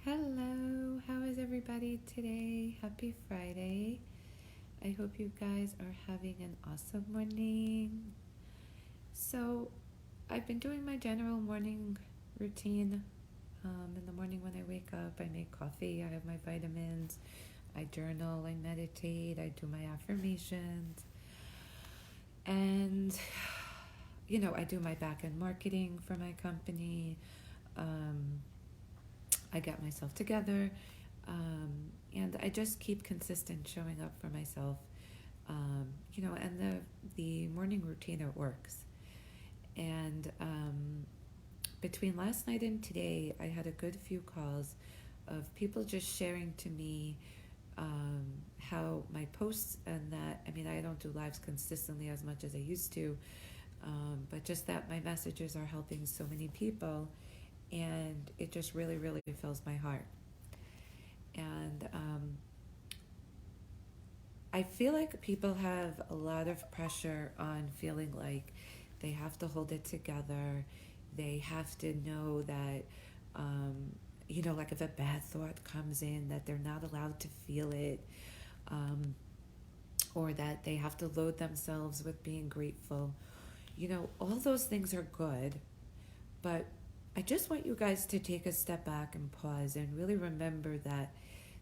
Hello, how is everybody today? Happy Friday. I hope you guys are having an awesome morning. So, I've been doing my general morning routine. In the morning when I wake up, I make coffee, I have my vitamins, I journal, I meditate, I do my affirmations, and I do my back end marketing for my company. Um, I get myself together, um, and I just keep consistent showing up for myself. And the morning routine, it works. And between last night and today, I had a good few calls of people just sharing to me um, how my posts and that, I mean, I don't do lives consistently as much as I used to, but just that my messages are helping so many people, and it just really, really fills my heart. And I feel like people have a lot of pressure on feeling like they have to hold it together. They have to know that, like if a bad thought comes in, that they're not allowed to feel it, um, or that they have to load themselves with being grateful. All those things are good, but I just want you guys to take a step back and pause and really remember that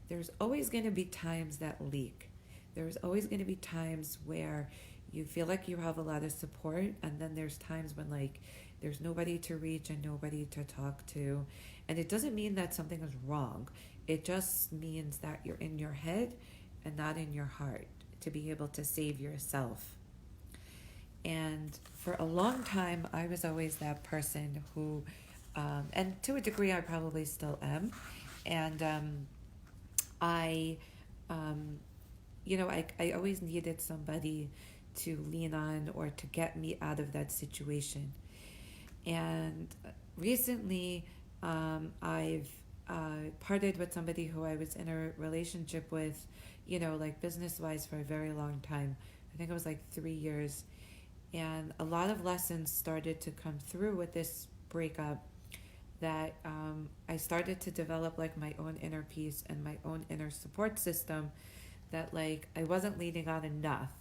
there's always going to be times that leak. There's always going to be times where you feel like you have a lot of support, and then there's times when there's nobody to reach and nobody to talk to. And it doesn't mean that something is wrong. It just means that you're in your head and not in your heart to be able to save yourself. And for a long time, I was always that person who, and to a degree, I probably still am. And I, um, I always needed somebody to lean on or to get me out of that situation. And recently, I've parted with somebody who I was in a relationship with, like business wise for a very long time. I think it was like 3 years. And a lot of lessons started to come through with this breakup, that I started to develop like my own inner peace and my own inner support system, that like I wasn't leaning on enough,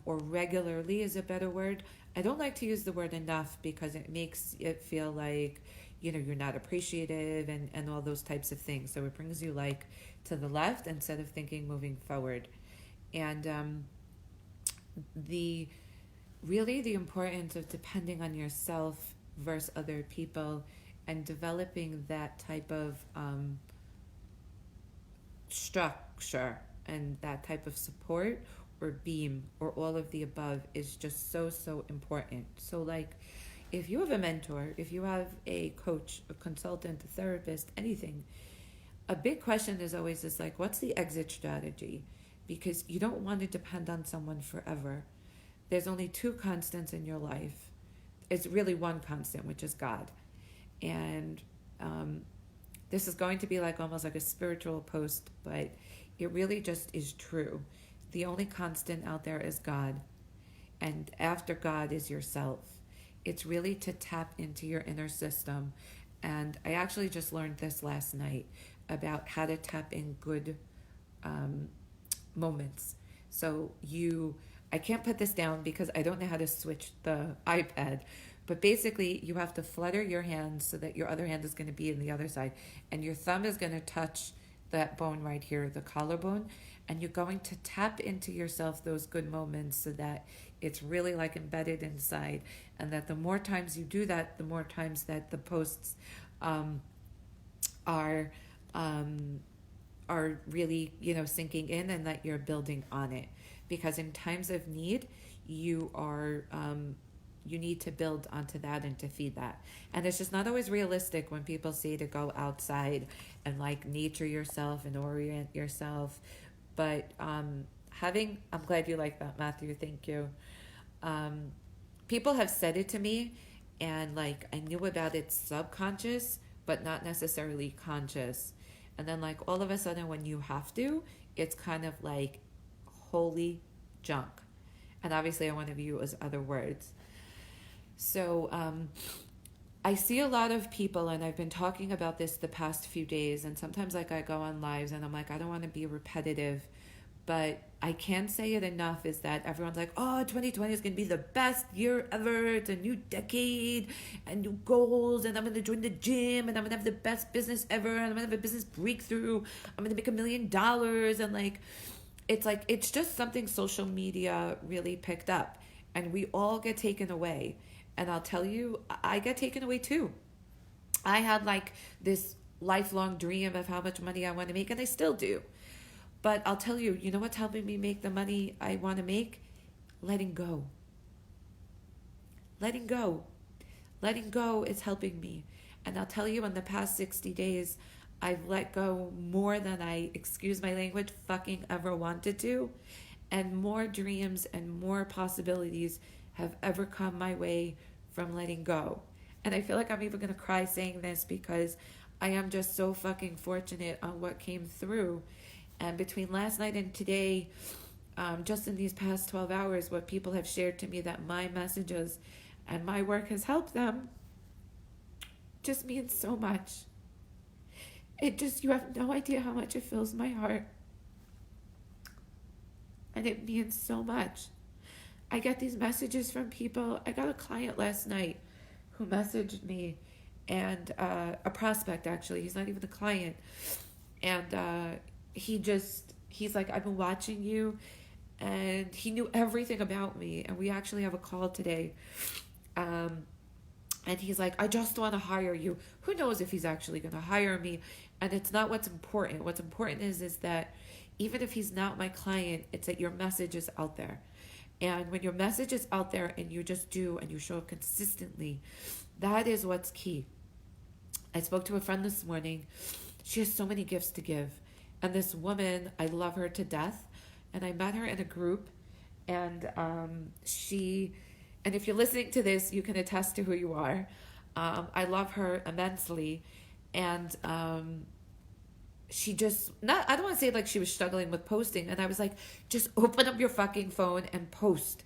or regularly is a better word. I don't like to use the word enough because it makes it feel like, you're not appreciative and all those types of things. So it brings you like to the left instead of thinking moving forward. And the really the importance of depending on yourself versus other people, and developing that type of structure and that type of support or beam or all of the above is just so, so important. So, like, if you have a mentor, if you have a coach, a consultant, a therapist, anything, a big question is always is like, what's the exit strategy? Because you don't want to depend on someone forever. There's only two constants in your life. It's really one constant, which is God. And this is going to be like almost like a spiritual post, but it really just is true. The only constant out there is God, and after God is yourself. It's really to tap into your inner system. And I actually just learned this last night about how to tap in good moments. So I can't put this down because I don't know how to switch the iPad. But basically, you have to flutter your hands so that your other hand is going to be in the other side. And your thumb is going to touch that bone right here, the collarbone. And you're going to tap into yourself those good moments so that it's really like embedded inside. And that the more times you do that, the more times that the posts are are really, sinking in, and that you're building on it. Because in times of need, you need to build onto that and to feed that. And it's just not always realistic when people say to go outside and like nature yourself and orient yourself. But I'm glad you like that, Matthew. Thank you. Um, People have said it to me, and like I knew about it subconscious, but not necessarily conscious. And then like all of a sudden when you have to, it's kind of like holy junk. And obviously I want to use other words. So I see a lot of people, and I've been talking about this the past few days, and sometimes like I go on lives and I'm like, I don't want to be repetitive, but I can't say it enough is that everyone's like, oh, 2020 is going to be the best year ever. It's a new decade and new goals, and I'm going to join the gym, and I'm going to have the best business ever, and I'm going to have a business breakthrough. I'm going to make $1 million. And like, it's just something social media really picked up, and we all get taken away. And I'll tell you, I get taken away too. I had like this lifelong dream of how much money I want to make, and I still do. But I'll tell you, you know what's helping me make the money I want to make? Letting go. Letting go. Letting go is helping me. And I'll tell you, in the past 60 days, I've let go more than I, excuse my language, fucking ever wanted to. And more dreams and more possibilities have ever come my way from letting go. And I feel like I'm even going to cry saying this because I am just so fucking fortunate on what came through. And between last night and today, just in these past 12 hours, what people have shared to me that my messages and my work has helped them just means so much. It just, you have no idea how much it fills my heart. And it means so much. I get these messages from people. I got a client last night who messaged me, and a prospect actually. He's not even a client. And he's like, I've been watching you, and he knew everything about me. And we actually have a call today. And he's like, I just want to hire you. Who knows if he's actually going to hire me? And it's not what's important. What's important is that even if he's not my client, it's that your message is out there. And when your message is out there and you just do and you show up consistently, that is what's key. I spoke to a friend this morning. She has so many gifts to give. And this woman, I love her to death. And I met her in a group. And and if you're listening to this, you can attest to who you are. I love her immensely. And she just, I don't want to say like she was struggling with posting. And I was like, just open up your fucking phone and post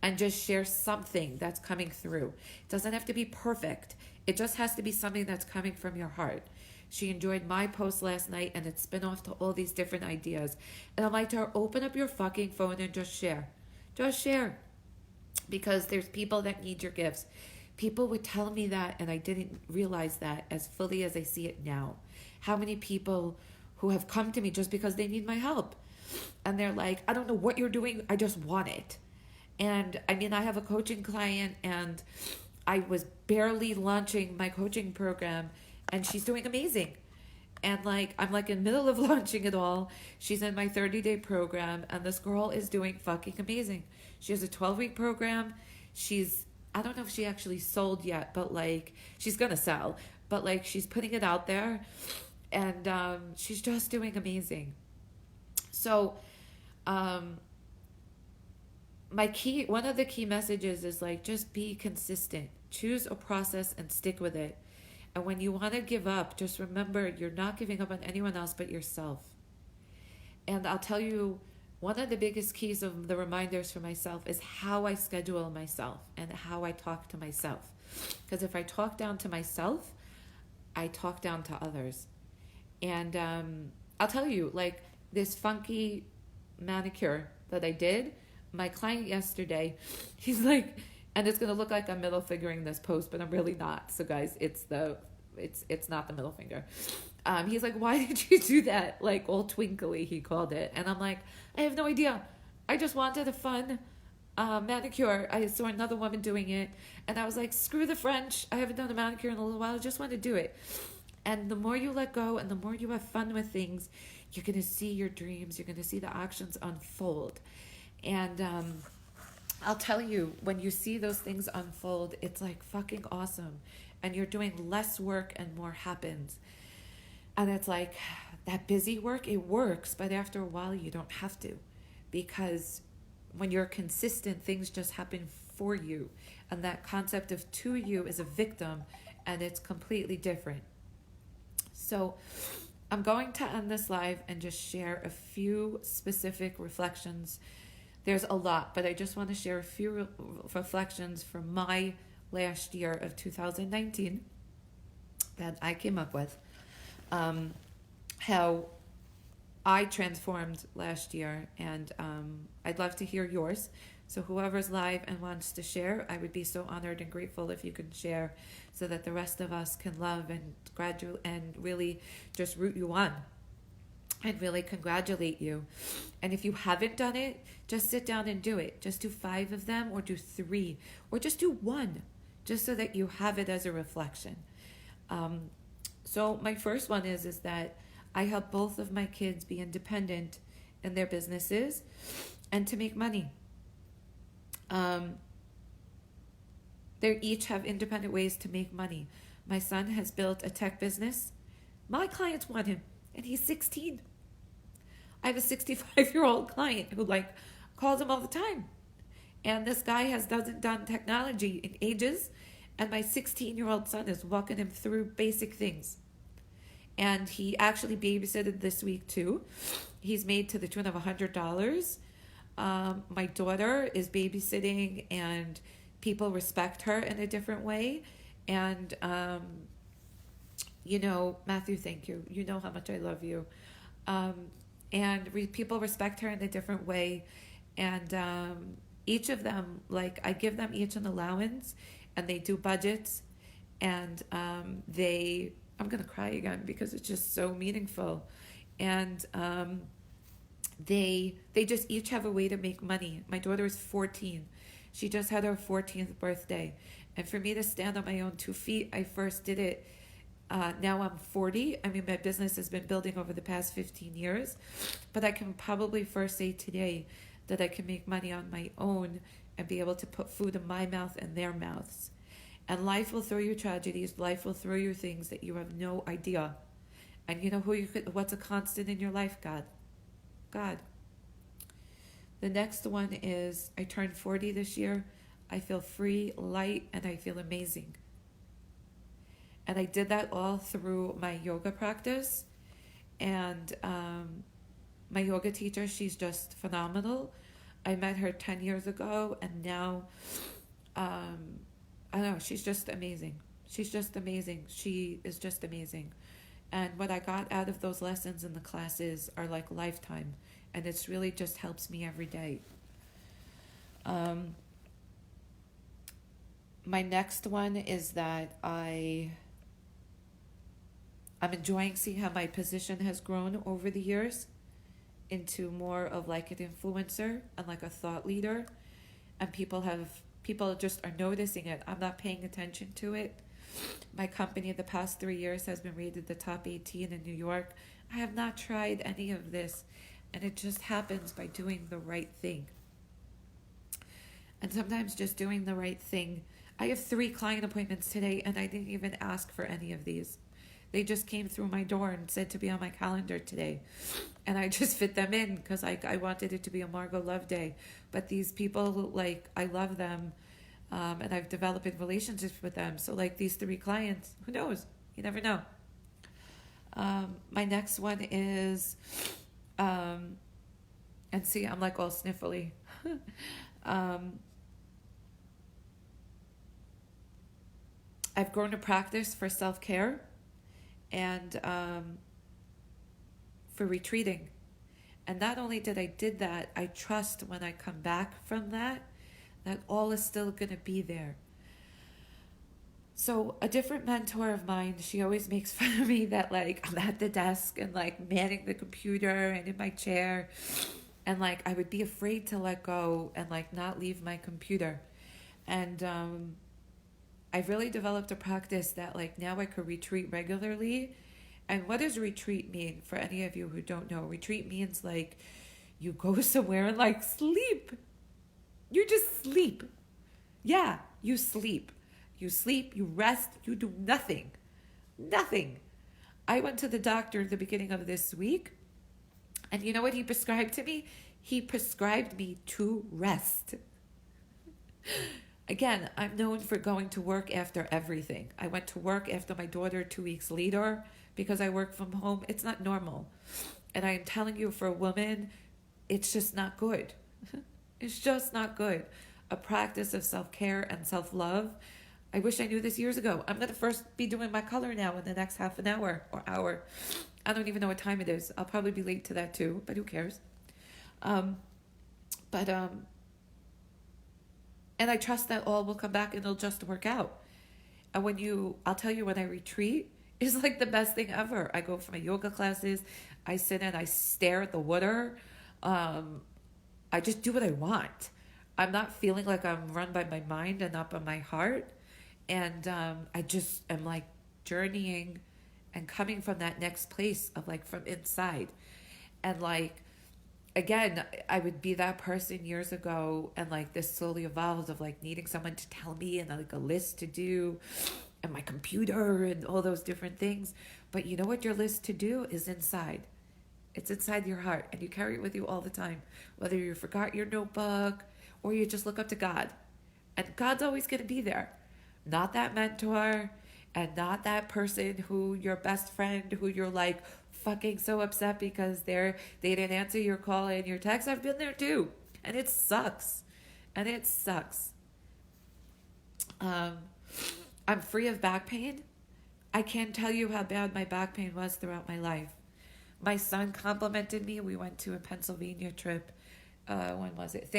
and just share something that's coming through. It doesn't have to be perfect. It just has to be something that's coming from your heart. She enjoyed my post last night, and it spin off to all these different ideas. And I'm like to her, open up your fucking phone and just share. Just share. Because there's people that need your gifts. People would tell me that, and I didn't realize that as fully as I see it now. How many people who have come to me just because they need my help. And they're like, I don't know what you're doing, I just want it. And I mean, I have a coaching client, and I was barely launching my coaching program, and she's doing amazing. And like, I'm like in the middle of launching it all. She's in my 30-day program, and this girl is doing fucking amazing. She has a 12-week program. I don't know if she actually sold yet, but like, she's going to sell. But like, she's putting it out there, and she's just doing amazing. So, one of the key messages is like, just be consistent. Choose a process and stick with it. And when you want to give up, just remember you're not giving up on anyone else but yourself. And I'll tell you, one of the biggest keys of the reminders for myself is how I schedule myself and how I talk to myself. Because if I talk down to myself, I talk down to others. And I'll tell you, like this funky manicure that I did, my client yesterday, he's like, and it's going to look like I'm middle fingering this post, but I'm really not. So guys, it's not the middle finger. He's like, why did you do that? Like all twinkly, he called it. And I'm like, I have no idea. I just wanted a fun manicure. I saw another woman doing it, and I was like, screw the French. I haven't done a manicure in a little while. I just want to do it. And the more you let go and the more you have fun with things, you're going to see your dreams. You're going to see the actions unfold. And I'll tell you, when you see those things unfold, it's like fucking awesome. And you're doing less work and more happens. And it's like that busy work, it works, but after a while you don't have to. Because when you're consistent, things just happen for you. And that concept of to you is a victim, and it's completely different. So I'm going to end this live and just share a few specific reflections. There's a lot, but I just want to share a few reflections from my last year of 2019 that I came up with. How I transformed last year, and I'd love to hear yours. So whoever's live and wants to share, I would be so honored and grateful if you can share, so that the rest of us can love and graduate and really just root you on and really congratulate you. And if you haven't done it, just sit down and do it. Just do 5 of them, or do 3, or just do 1, just so that you have it as a reflection. So my first one is that I help both of my kids be independent in their businesses and to make money. They each have independent ways to make money. My son has built a tech business. My clients want him, and he's 16. I have a 65-year-old client who calls him all the time. And this guy doesn't done technology in ages, and my 16-year-old son is walking him through basic things. And he actually babysitted this week too. He's made to the tune of $100. My daughter is babysitting, and people respect her in a different way. And, Matthew, thank you. You know how much I love you. People respect her in a different way. And each of them, I give them each an allowance, and they do budgets. And I'm going to cry again because it's just so meaningful. And they just each have a way to make money. My daughter is 14. She just had her 14th birthday. And for me to stand on my own 2 feet, I first did it. Now I'm 40. I mean, my business has been building over the past 15 years. But I can probably first say today that I can make money on my own and be able to put food in my mouth and their mouths. And life will throw you tragedies. Life will throw you things that you have no idea. And you know what's a constant in your life? God. The next one is I turned 40 this year. I feel free, light, and I feel amazing. And I did that all through my yoga practice. And my yoga teacher, she's just phenomenal. I met her 10 years ago, and now, I don't know, she's just amazing. She's just amazing. She is just amazing. And what I got out of those lessons in the classes are like lifetime. And it's really just helps me every day. My next one is that I'm enjoying seeing how my position has grown over the years into more of like an influencer and like a thought leader. And people just are noticing it. I'm not paying attention to it. My company in the past 3 years has been rated the top 18 in New York. I have not tried any of this, and it just happens by doing the right thing. And sometimes just doing the right thing. I have 3 client appointments today, and I didn't even ask for any of these. They just came through my door and said to be on my calendar today. And I just fit them in because I wanted it to be a Margo Love Day. But these people, I love them. And I've developed relationships with them. So these 3 clients, who knows? You never know. My next one is, and see, I'm all sniffly. I've grown a practice for self-care and for retreating. And not only did that, I trust when I come back from that all is still going to be there. So a different mentor of mine, she always makes fun of me that I'm at the desk and manning the computer and in my chair. And I would be afraid to let go and not leave my computer. And I've really developed a practice that now I could retreat regularly. And what does retreat mean for any of you who don't know? Retreat means you go somewhere and sleep. You just sleep. Yeah, you sleep. You sleep, you rest, you do nothing. Nothing. I went to the doctor at the beginning of this week, and you know what he prescribed to me? He prescribed me to rest. Again, I'm known for going to work after everything. I went to work after my daughter 2 weeks later because I work from home. It's not normal. And I am telling you, for a woman, it's just not good. It's just not good. A practice of self-care and self-love I wish I knew this years ago. I'm going to first be doing my color now in the next half an hour or hour. I don't even know what time it is. I'll probably be late to that too, but who cares? Um, but and I trust that all will come back and it'll just work out. And I'll tell you, when I retreat, it's like the best thing ever. I go for my yoga classes. I sit and I stare at the water. I just do what I want. I'm not feeling like I'm run by my mind and not by my heart. And I just am like journeying and coming from that next place of like from inside. And like, again, I would be that person years ago, and like this slowly evolved of like needing someone to tell me and like a list to do and my computer and all those different things. But you know what your list to do is inside. It's inside your heart, and you carry it with you all the time, whether you forgot your notebook or you just look up to God. And God's always going to be there. Not that mentor and not that person who your best friend who you're like fucking so upset because they didn't answer your call and your text. I've been there too. And it sucks. I'm free of back pain. I can't tell you how bad my back pain was throughout my life. My son complimented me. We went to a Pennsylvania trip. When was it?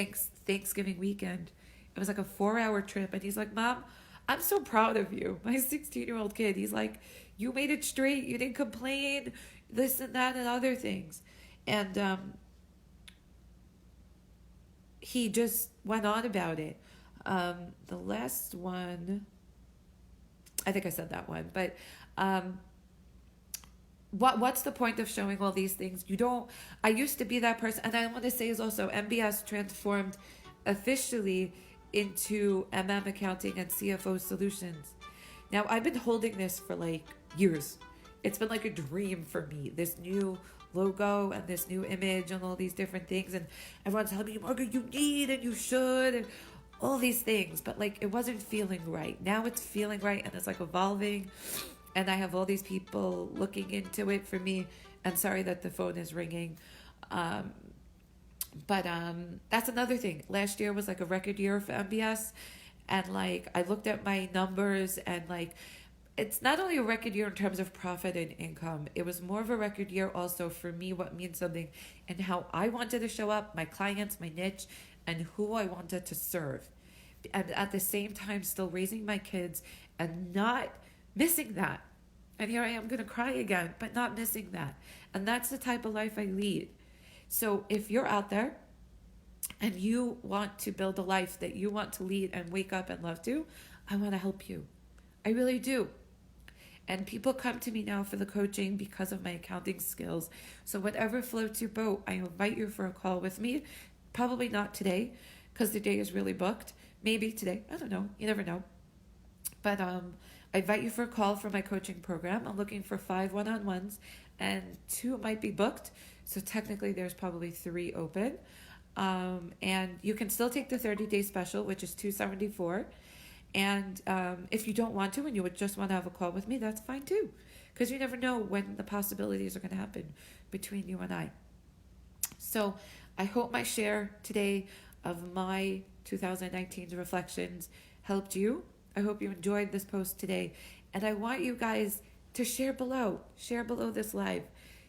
Thanksgiving weekend. It was like a 4-hour trip. And he's like, Mom, I'm so proud of you. My 16-year-old kid. He's like, you made it straight. You didn't complain. This and that and other things. And he just went on about it. The last one, I think I said that one. But what's the point of showing all these things? I used to be that person. And I want to say is also MBS transformed officially into accounting and CFO solutions. Now, I've been holding this for like years. It's been like a dream for me, this new logo and this new image and all these different things. And everyone's telling me, Margo, you need and you should and all these things. But like, it wasn't feeling right. Now it's feeling right, and it's like evolving. And I have all these people looking into it for me. And sorry that the phone is ringing. But that's another thing. Last year was like a record year for MBS. And like, I looked at my numbers, and like, it's not only a record year in terms of profit and income, it was more of a record year also for me, what means something, and how I wanted to show up, my clients, my niche, and who I wanted to serve. And at the same time, still raising my kids and not missing that. And here I am going to cry again, but not missing that. And that's the type of life I lead. So if you're out there and you want to build a life that you want to lead and wake up and love to, I want to help you. I really do. And people come to me now for the coaching because of my accounting skills. So whatever floats your boat, I invite you for a call with me. Probably not today because the day is really booked. Maybe today. I don't know. You never know. But I invite you for a call for my coaching program. I'm looking for 5 one-on-ones, and 2 might be booked. So technically there's probably 3 open. And you can still take the 30-day special, which is $274. And if you don't want to and you would just want to have a call with me, that's fine too. Because you never know when the possibilities are going to happen between you and I. So I hope my share today of my 2019 reflections helped you. I hope you enjoyed this post today. And I want you guys to share below. Share below this live.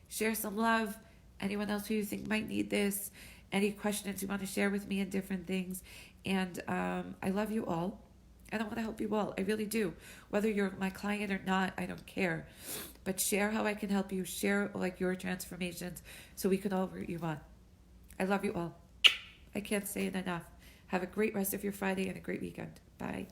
Share some love. Anyone else who you think might need this. Any questions you want to share with me and different things. And I love you all. And I want to help you all. I really do. Whether you're my client or not, I don't care. But share how I can help you. Share like your transformations so we can all root you on. I love you all. I can't say it enough. Have a great rest of your Friday and a great weekend. Bye.